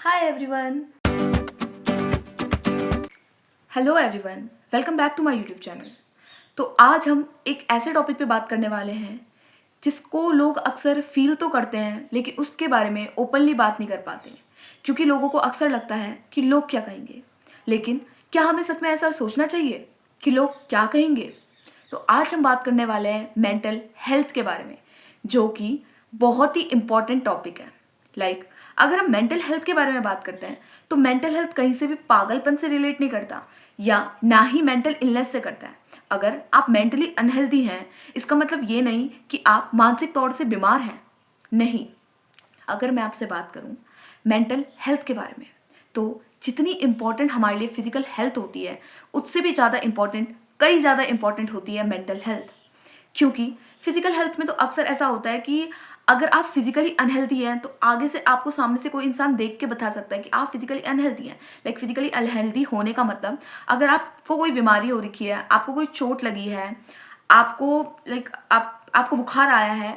Hi everyone. Hello everyone, welcome back to my YouTube channel. तो आज हम एक ऐसे टॉपिक पे बात करने वाले हैं जिसको लोग अक्सर फील तो करते हैं लेकिन उसके बारे में ओपनली बात नहीं कर पाते, क्योंकि लोगों को अक्सर लगता है कि लोग क्या कहेंगे। लेकिन क्या हमें सच में ऐसा सोचना चाहिए कि लोग क्या कहेंगे? तो आज हम बात करने वाले हैं मेंटल हेल्थ के बारे में, जो कि बहुत ही इम्पॉर्टेंट टॉपिक है। अगर हम मेंटल हेल्थ के बारे में बात करते हैं तो मेंटल हेल्थ कहीं से भी पागलपन से रिलेट नहीं करता या ना ही मेंटल इलनेस से करता है। अगर आप मेंटली अनहेल्दी हैं, इसका मतलब ये नहीं कि आप मानसिक तौर से बीमार हैं। नहीं। अगर मैं आपसे बात करूं मेंटल हेल्थ के बारे में, तो जितनी इम्पॉर्टेंट हमारे लिए फिजिकल हेल्थ होती है, उससे भी ज़्यादा इम्पॉर्टेंट, कई ज़्यादा इम्पॉर्टेंट होती है मेंटल हेल्थ। क्योंकि फिजिकल हेल्थ में तो अक्सर ऐसा होता है कि अगर आप फिजिकली अनहेल्दी हैं तो आगे से आपको सामने से कोई इंसान देख के बता सकता है कि आप फिजिकली अनहेल्दी हैं। फिजिकली अनहेल्दी होने का मतलब, अगर आपको कोई बीमारी हो रखी है, आपको कोई चोट लगी है, आपको आपको बुखार आया है,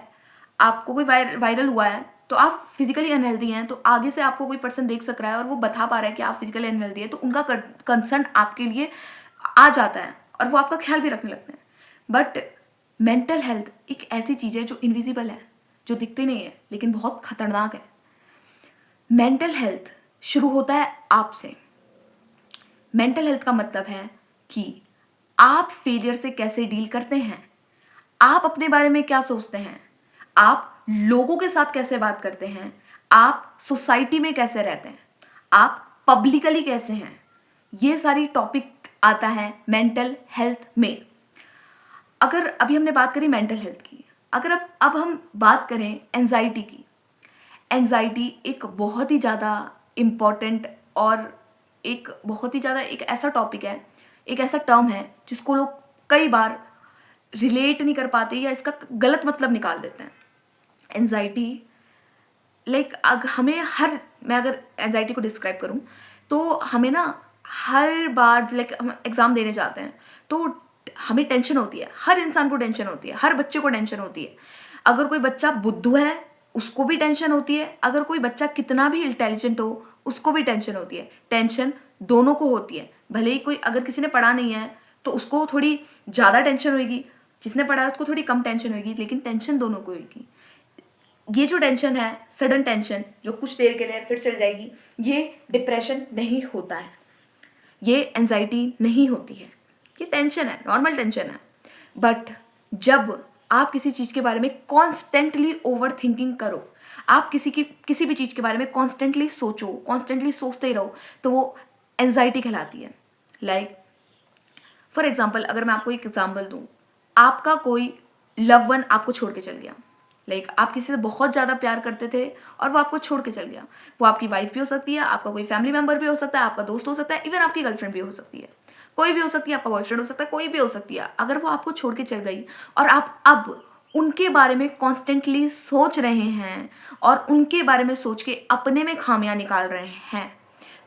आपको कोई वायरल हुआ है, तो आप फिजिकली अनहेल्दी हैं, तो आगे से आपको कोई पर्सन देख सक रहा है और वो बता पा रहा है कि आप फिजिकली अनहेल्दी है, तो उनका कंसर्न आपके लिए आ जाता है और वो आपका ख्याल भी रखने लगते हैं। बट मेंटल हेल्थ एक ऐसी चीज़ है जो इनविजिबल है, जो दिखती नहीं है लेकिन बहुत खतरनाक है। मेंटल हेल्थ शुरू होता है आपसे। मेंटल हेल्थ का मतलब है कि आप फेलियर से कैसे डील करते हैं, आप अपने बारे में क्या सोचते हैं, आप लोगों के साथ कैसे बात करते हैं, आप सोसाइटी में कैसे रहते हैं, आप पब्लिकली कैसे हैं। ये सारी टॉपिक आता है मेंटल हेल्थ में। अगर अभी हमने बात करी मेंटल हेल्थ की, अगर अब हम बात करें एंजाइटी की। एंजाइटी एक बहुत ही ज़्यादा इम्पॉर्टेंट और एक बहुत ही ज़्यादा एक ऐसा टॉपिक है, एक ऐसा टर्म है जिसको लोग कई बार रिलेट नहीं कर पाते या इसका गलत मतलब निकाल देते हैं। एंजाइटी हमें हर, मैं अगर एंजाइटी को डिस्क्राइब करूं तो हमें ना हर बार हम एग्ज़ाम देने जाते हैं तो हमें टेंशन होती है। हर इंसान को टेंशन होती है, हर बच्चे को टेंशन होती है। अगर कोई बच्चा बुद्धू है उसको भी टेंशन होती है, अगर कोई बच्चा कितना भी इंटेलिजेंट हो उसको भी टेंशन होती है। टेंशन दोनों को होती है। भले ही कोई, अगर किसी ने पढ़ा नहीं है तो उसको थोड़ी ज़्यादा टेंशन होगी, जिसने पढ़ा है उसको थोड़ी कम टेंशन होगी, लेकिन टेंशन दोनों को होगी। ये जो टेंशन है, सडन टेंशन जो कुछ देर के लिए फिर चल जाएगी, ये डिप्रेशन नहीं होता है, ये एंजाइटी नहीं होती है। ये टेंशन है, नॉर्मल टेंशन है। बट जब आप किसी चीज़ के बारे में कॉन्स्टेंटली ओवर थिंकिंग करो, आप किसी भी चीज़ के बारे में कॉन्स्टेंटली सोचो, कॉन्स्टेंटली सोचते ही रहो, तो वो एंजाइटी कहलाती है। फॉर एग्जाम्पल, अगर मैं आपको एक एग्जाम्पल दूँ, आपका कोई लव वन आपको छोड़ के चल गया। आप किसी से बहुत ज़्यादा प्यार करते थे और वो आपको छोड़ के चल गया। वो आपकी वाइफ भी हो सकती है, आपका कोई फैमिली मेंबर भी हो सकता है, आपका दोस्त हो सकता है, इवन आपकी गर्लफ्रेंड भी हो सकती है, कोई भी हो सकती है, आपका बॉयफ्रेंड हो सकता है, कोई भी हो सकती है। अगर वो आपको छोड़ के चल गई और आप अब उनके बारे में कॉन्स्टेंटली सोच रहे हैं और उनके बारे में सोच के अपने में खामियां निकाल रहे हैं,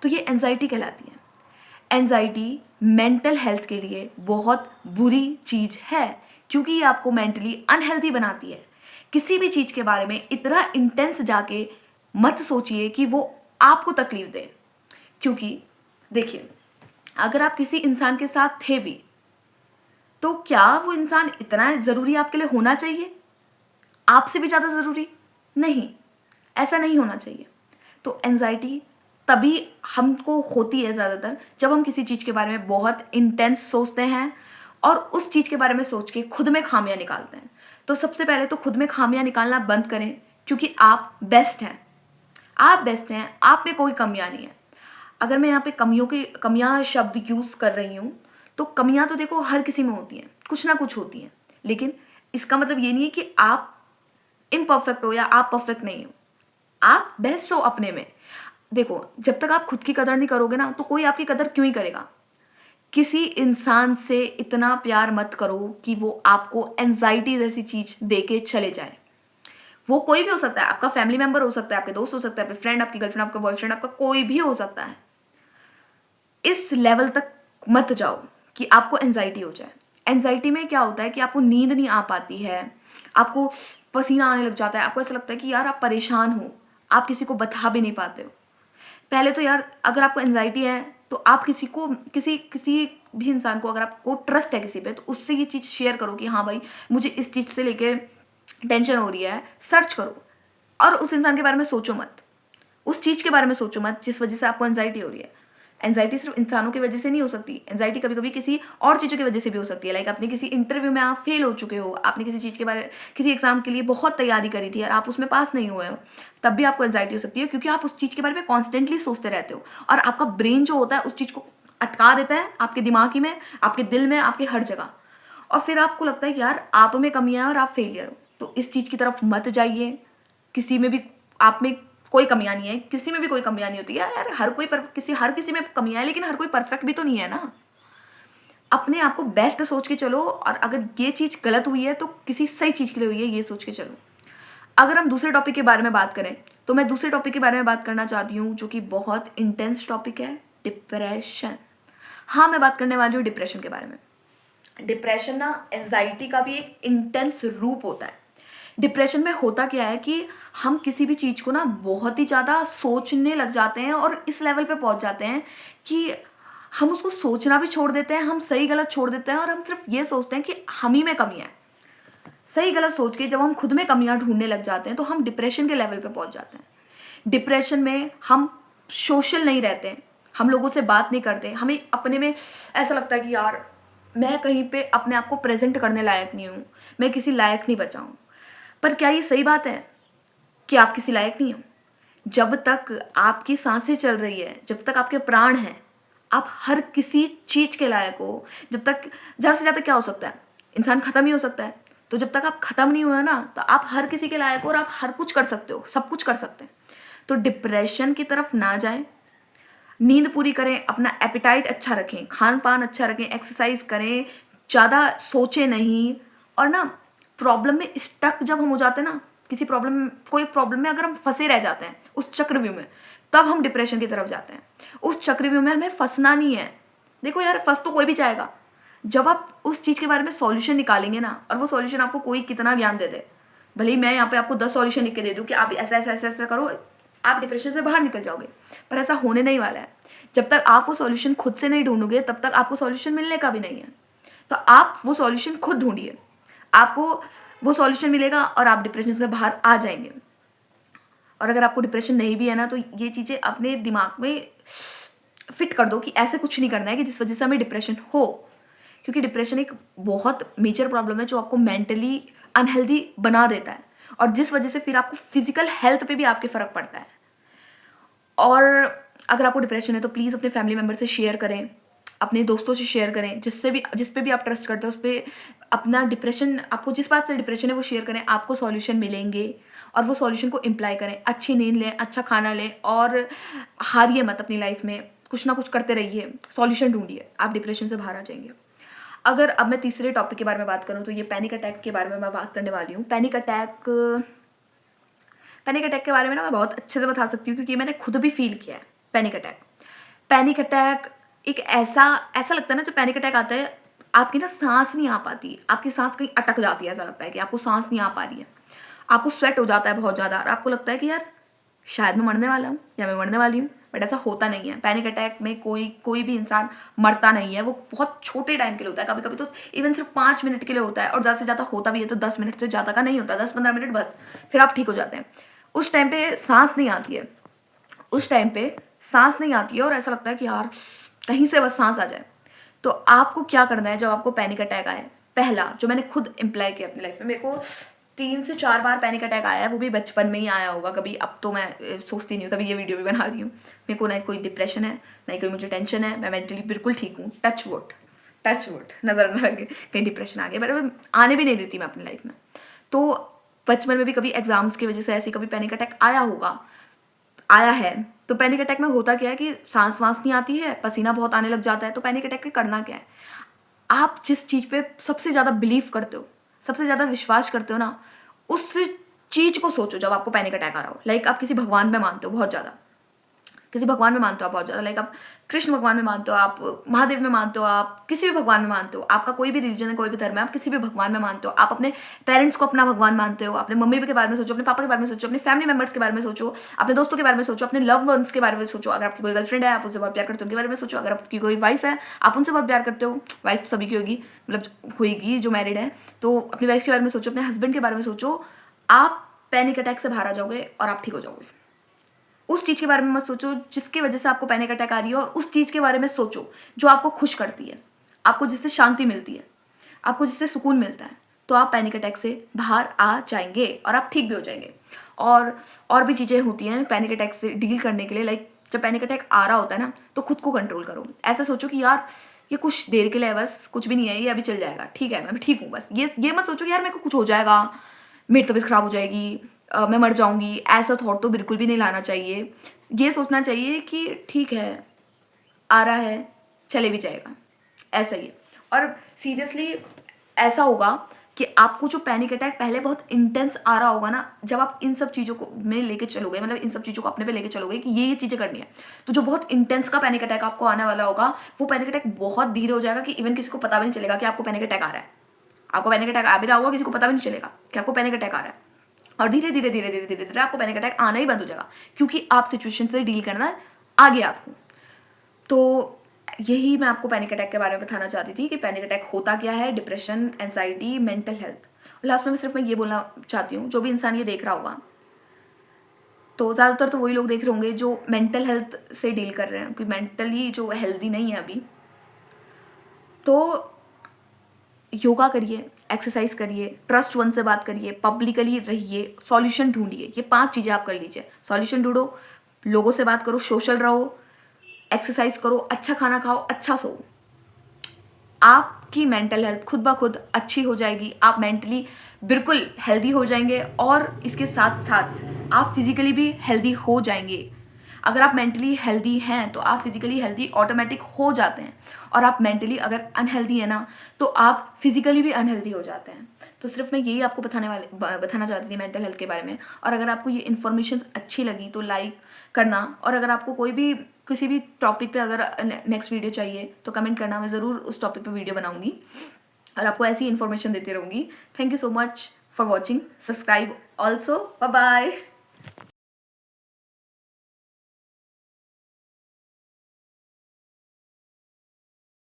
तो ये एंजाइटी कहलाती है। एंजाइटी मेंटल हेल्थ के लिए बहुत बुरी चीज़ है, क्योंकि ये आपको मेंटली अनहेल्दी बनाती है। किसी भी चीज़ के बारे में इतना इंटेंस जाके मत सोचिए कि वो आपको तकलीफ दे। क्योंकि देखिए, अगर आप किसी इंसान के साथ थे भी, तो क्या वो इंसान इतना ज़रूरी आपके लिए होना चाहिए? आपसे भी ज़्यादा ज़रूरी? नहीं, ऐसा नहीं होना चाहिए। तो एंजाइटी तभी हमको होती है ज़्यादातर जब हम किसी चीज़ के बारे में बहुत इंटेंस सोचते हैं और उस चीज़ के बारे में सोच के खुद में खामियां निकालते हैं। तो सबसे पहले तो खुद में खामियां निकालना बंद करें, क्योंकि आप बेस्ट हैं। आप बेस्ट हैं, आप में कोई कमियां नहीं है। अगर मैं यहाँ पे कमियां शब्द यूज़ कर रही हूँ, तो कमियां तो देखो हर किसी में होती हैं, कुछ ना कुछ होती हैं, लेकिन इसका मतलब ये नहीं है कि आप इम्परफेक्ट हो या आप परफेक्ट नहीं हो। आप बेस्ट हो अपने में। देखो, जब तक आप खुद की कदर नहीं करोगे ना, तो कोई आपकी कदर क्यों ही करेगा। किसी इंसान से इतना प्यार मत करो कि वो आपको एंजाइटी जैसी चीज दे के चले जाए। वो कोई भी हो सकता है, आपका फैमिली मेंबर हो सकता है, आपके दोस्त हो सकता है, आपके फ्रेंड, आपकी गर्लफ्रेंड, आपका बॉयफ्रेंड, आपका कोई भी हो सकता है। इस लेवल तक मत जाओ कि आपको एंजाइटी हो जाए। एंजाइटी में क्या होता है कि आपको नींद नहीं आ पाती है, आपको पसीना आने लग जाता है, आपको ऐसा लगता है कि यार आप परेशान हो, आप किसी को बता भी नहीं पाते हो। पहले तो यार अगर आपको एंजाइटी है तो आप किसी भी इंसान को, अगर आपको ट्रस्ट है किसी पे, तो उससे ये चीज़ शेयर करो कि हाँ भाई मुझे इस चीज़ से लेके टेंशन हो रही है। सर्च करो और उस इंसान के बारे में सोचो मत, उस चीज़ के बारे में सोचो मत जिस वजह से आपको एंजाइटी हो रही है। एंजाइटी सिर्फ इंसानों की वजह से नहीं हो सकती, एंजाइटी कभी कभी किसी और चीज़ों की वजह से भी हो सकती है। लाइक आपने किसी इंटरव्यू में आप फेल हो चुके हो, आपने किसी चीज़ के बारे किसी एग्जाम के लिए बहुत तैयारी करी थी और आप उसमें पास नहीं हुए हो, तब भी आपको एंजाइटी हो सकती है, क्योंकि आप उस चीज़ के बारे में कॉन्स्टेंटली सोचते रहते हो और आपका ब्रेन जो होता है उस चीज़ को अटका देता है आपके दिमाग ही में, आपके दिल में, आपके हर जगह। और फिर आपको लगता है कि यार आप में कमियां हैं और आप फेलियर हो। तो इस चीज़ की तरफ मत जाइए। किसी में भी आप में कोई कमियां नहीं है, किसी में भी कोई कमियां नहीं होती है यार। हर किसी में कमियां है, लेकिन हर कोई परफेक्ट भी तो नहीं है ना। अपने आप को बेस्ट सोच के चलो, और अगर ये चीज़ गलत हुई है तो किसी सही चीज़ के लिए हुई है, ये सोच के चलो। अगर हम दूसरे टॉपिक के बारे में बात करें तो मैं दूसरे टॉपिक के बारे में बात करना चाहती हूँ, जो कि बहुत इंटेंस टॉपिक है, डिप्रेशन। हाँ, मैं बात करने वाली हूँ डिप्रेशन के बारे में। डिप्रेशन ना एंजाइटी का भी एक इंटेंस रूप होता है। डिप्रेशन में होता क्या है कि हम किसी भी चीज़ को ना बहुत ही ज़्यादा सोचने लग जाते हैं और इस लेवल पे पहुंच जाते हैं कि हम उसको सोचना भी छोड़ देते हैं, हम सही गलत छोड़ देते हैं और हम सिर्फ ये सोचते हैं कि हम ही में कमी है। सही गलत सोच के जब हम खुद में कमियां ढूंढने लग जाते हैं तो हम डिप्रेशन के लेवल पे पहुंच जाते हैं। डिप्रेशन में हम सोशल नहीं रहते हैं, हम लोगों से बात नहीं करते, हमें अपने में ऐसा लगता है कि यार मैं कहीं पे अपने आप को प्रेजेंट करने लायक नहीं हूँ, मैं किसी लायक नहीं बचा हूँ। पर क्या ये सही बात है कि आप किसी लायक नहीं हो? जब तक आपकी सांसें चल रही है, जब तक आपके प्राण हैं, आप हर किसी चीज के लायक हो। जब तक ज्यादा से ज्यादा क्या हो सकता है, इंसान खत्म ही हो सकता है। तो जब तक आप खत्म नहीं हुए ना, तो आप हर किसी के लायक हो और आप हर कुछ कर सकते हो, सब कुछ कर सकते हैं। तो डिप्रेशन की तरफ ना जाएं। नींद पूरी करें, अपना एपिटाइट अच्छा रखें, खान पान अच्छा रखें, एक्सरसाइज करें, ज़्यादा सोचें नहीं। और ना प्रॉब्लम में स्टक जब हम हो जाते हैं ना, कोई प्रॉब्लम में अगर हम फंसे रह जाते हैं उस चक्रव्यूह में, तब हम डिप्रेशन की तरफ जाते हैं। उस चक्रव्यूह में हमें फंसना नहीं है। देखो यार, फंस तो कोई भी जाएगा। जब आप उस चीज़ के बारे में सॉल्यूशन निकालेंगे ना, और वो सॉल्यूशन आपको कोई कितना ज्ञान दे दे, भले ही मैं यहाँ पे आपको 10 सॉल्यूशन लिख के दे दूँ कि आप ऐसा ऐसा ऐसा ऐसा करो, आप डिप्रेशन से बाहर निकल जाओगे, पर ऐसा होने नहीं वाला है। जब तक आप वो सॉल्यूशन खुद से नहीं ढूंढोगे, तब तक आपको सॉल्यूशन मिलने का भी नहीं है। तो आप वो सॉल्यूशन खुद ढूंढिए, आपको वो सॉल्यूशन मिलेगा और आप डिप्रेशन से बाहर आ जाएंगे। और अगर आपको डिप्रेशन नहीं भी है ना, तो ये चीज़ें अपने दिमाग में फिट कर दो कि ऐसे कुछ नहीं करना है कि जिस वजह से हमें डिप्रेशन हो। क्योंकि डिप्रेशन एक बहुत मेजर प्रॉब्लम है जो आपको मेंटली अनहेल्दी बना देता है, और जिस वजह से फिर आपको फिजिकल हेल्थ पे भी आपके फर्क पड़ता है। और अगर आपको डिप्रेशन है तो प्लीज़ अपने फैमिली मेम्बर से शेयर करें, अपने दोस्तों से शेयर करें, जिस पे भी आप ट्रस्ट करते हो उस पर अपना डिप्रेशन, आपको जिस बात से डिप्रेशन है वो शेयर करें। आपको सॉल्यूशन मिलेंगे और वो सॉल्यूशन को इम्प्लाई करें। अच्छी नींद लें, अच्छा खाना लें, और हारिए मत अपनी लाइफ में, कुछ ना कुछ करते रहिए, सॉल्यूशन ढूंढिए, आप डिप्रेशन से बाहर आ जाएंगे। अगर अब मैं तीसरे टॉपिक के बारे में बात करूँ तो ये पैनिक अटैक के बारे में मैं बात करने वाली हूँ। पैनिक अटैक के बारे में ना मैं बहुत अच्छे से बता सकती हूँ, क्योंकि मैंने खुद भी फील किया है पैनिक अटैक एक ऐसा लगता है ना, जब पैनिक अटैक आता है आपकी ना सांस नहीं आ पाती, आपकी सांस कहीं अटक जाती है, ऐसा लगता है कि आपको सांस नहीं आ पा रही है, आपको स्वेट हो जाता है बहुत ज़्यादा, और आपको लगता है कि यार शायद मैं मरने वाला हूँ या मैं मरने वाली हूँ। बट ऐसा होता नहीं है। पैनिक अटैक में कोई भी इंसान मरता नहीं है, वो बहुत छोटे टाइम के लिए होता है। कभी कभी तो इवन सिर्फ 5 मिनट के लिए होता है, और ज़्यादा से ज़्यादा होता भी है तो 10 मिनट से ज़्यादा का नहीं होता, 10-15 मिनट बस, फिर आप ठीक हो जाते हैं। उस टाइम पे सांस नहीं आती है, और ऐसा लगता है कि यार कहीं से बस सांस आ जाए। तो आपको क्या करना है जब आपको पैनिक अटैक आए? पहला, जो मैंने खुद इम्प्लाई किया अपनी लाइफ में, मेरे को 3 से 4 बार पैनिक अटैक आया है, वो भी बचपन में ही आया होगा कभी। अब तो मैं सोचती नहीं हूँ, तभी ये वीडियो भी बना रही हूँ। मेरे को ना कोई डिप्रेशन है, ना कोई मुझे टेंशन है, मैं मेंटली बिल्कुल ठीक हूँ। टच वुड, नजर न लगे कहीं डिप्रेशन आ गया, पर आने भी नहीं देती मैं अपनी लाइफ में। तो बचपन में भी कभी एग्जाम्स की वजह से ऐसी कभी पैनिक अटैक आया है। तो पैनिक अटैक में होता क्या है कि सांस वांस नहीं आती है, पसीना बहुत आने लग जाता है। तो पैनिक अटैक में करना क्या है, आप जिस चीज़ पे सबसे ज़्यादा बिलीव करते हो, सबसे ज़्यादा विश्वास करते हो ना, उस चीज़ को सोचो जब आपको पैनिक अटैक आ रहा हो। लाइक आप किसी भगवान में मानते हो बहुत ज़्यादा, किसी भगवान में मानते हो आप बहुत ज़्यादा, लाइक आप कृष्ण भगवान में मानते हो, आप महादेव में मानते हो, आप किसी भी भगवान में मानते हो, आपका कोई भी रिलीजन है, कोई भी धर्म है, आप किसी भी भगवान में मानते हो, आप अपने पेरेंट्स को अपना भगवान मानते हो, अपने मम्मी के बारे में सोचो, अपने पापा के बारे में सोचो, अपने फैमिली मेंबर्स के बारे में सोचो, अपने दोस्तों के बारे में सोचो, अपने लव वंस के बारे में सोचो। अगर आपकी कोई गर्लफ्रेंड है, आप उनसे बहुत प्यार करते हो, उनके बारे में सोचो। अगर आपकी कोई वाइफ है, आप उनसे बहुत प्यार करते हो, वाइफ तो सभी की होगी, मतलब होगी जो मैरिड है, तो अपनी वाइफ के बारे में सोचो, अपने हस्बैंड के बारे में सोचो। आप पैनिक अटैक से बाहर आ जाओगे और आप ठीक हो जाओगे। उस चीज़ के बारे में मत सोचो जिसकी वजह से आपको पैनिक अटैक आ रही है, और उस चीज़ के बारे में सोचो जो आपको खुश करती है, आपको जिससे शांति मिलती है, आपको जिससे सुकून मिलता है। तो आप पैनिक अटैक से बाहर आ जाएंगे और आप ठीक भी हो जाएंगे। और भी चीज़ें होती हैं पैनिक अटैक से डील करने के लिए। लाइक जब पैनिक अटैक आ रहा होता है ना, तो खुद को कंट्रोल करो। ऐसा सोचो कि यार ये कुछ देर के लिए है, बस कुछ भी नहीं है, ये अभी चल जाएगा, ठीक है, मैं ठीक हूँ। बस ये मत सोचो कि यार मेरे को कुछ हो जाएगा, मेरी तबीयत खराब हो जाएगी, मैं मर जाऊंगी। ऐसा थॉट तो बिल्कुल भी नहीं लाना चाहिए। ये सोचना चाहिए कि ठीक है, आ रहा है, चले भी जाएगा, ऐसा ही है। और सीरियसली ऐसा होगा कि आपको जो पैनिक अटैक पहले बहुत इंटेंस आ रहा होगा ना, जब आप इन सब चीज़ों को में लेके चलोगे, मतलब इन सब चीज़ों को अपने पे लेके चलोगे कि ये चीज़ें करनी है, तो जो बहुत इंटेंस का पैनिक अटैक आपको आने वाला होगा, वो पैनिक अटैक बहुत धीरे हो जाएगा कि इवन किसी को पता भी नहीं चलेगा कि आपको पैनिक अटैक आ रहा है। आपको पैनिक अटैक आ भी रहा होगा, किसी को पता भी नहीं चलेगा कि आपको पैनिक अटैक आ रहा है। और धीरे धीरे धीरे धीरे धीरे धीरे आपको पैनिक अटैक आना ही बंद हो जाएगा, क्योंकि आप सिचुएशन से डील करना आ गया आपको। तो यही मैं आपको पैनिक अटैक के बारे में बताना चाहती थी कि पैनिक अटैक होता क्या है, depression, anxiety, mental health. Last में सिर्फ मैं ये बोलना चाहती हूँ, जो भी इंसान ये देख रहा होगा, तो ज़्यादातर तो वही लोग देख रहे होंगे जो मेंटल हेल्थ से डील कर रहे हैं, क्योंकि मेंटली जो हेल्दी नहीं है अभी। तो योगा करिए, एक्सरसाइज करिए, ट्रस्ट वन से बात करिए, पब्लिकली रहिए, सॉल्यूशन ढूंढिए। ये 5 चीज़ें आप कर लीजिए। सॉल्यूशन ढूंढो, लोगों से बात करो, सोशल रहो, एक्सरसाइज करो, अच्छा खाना खाओ, अच्छा सो। आपकी मेंटल हेल्थ खुद ब खुद अच्छी हो जाएगी, आप मेंटली बिल्कुल हेल्दी हो जाएंगे, और इसके साथ साथ आप फिजिकली भी हेल्दी हो जाएंगे। अगर आप मेंटली हेल्दी हैं तो आप फिजिकली हेल्दी ऑटोमेटिक हो जाते हैं, और आप मेंटली अगर अनहेल्दी है ना, तो आप फिजिकली भी अनहेल्दी हो जाते हैं। तो सिर्फ मैं यही आपको बताना चाहती थी मेंटल हेल्थ के बारे में। और अगर आपको ये इन्फॉर्मेशन अच्छी लगी तो लाइक करना, और अगर आपको कोई भी किसी भी टॉपिक पे अगर नेक्स्ट वीडियो चाहिए तो कमेंट करना, मैं ज़रूर उस टॉपिक पे वीडियो बनाऊंगी और आपको ऐसी इन्फॉर्मेशन देती रहूँगी। Thank you so much for watching, subscribe also, bye bye.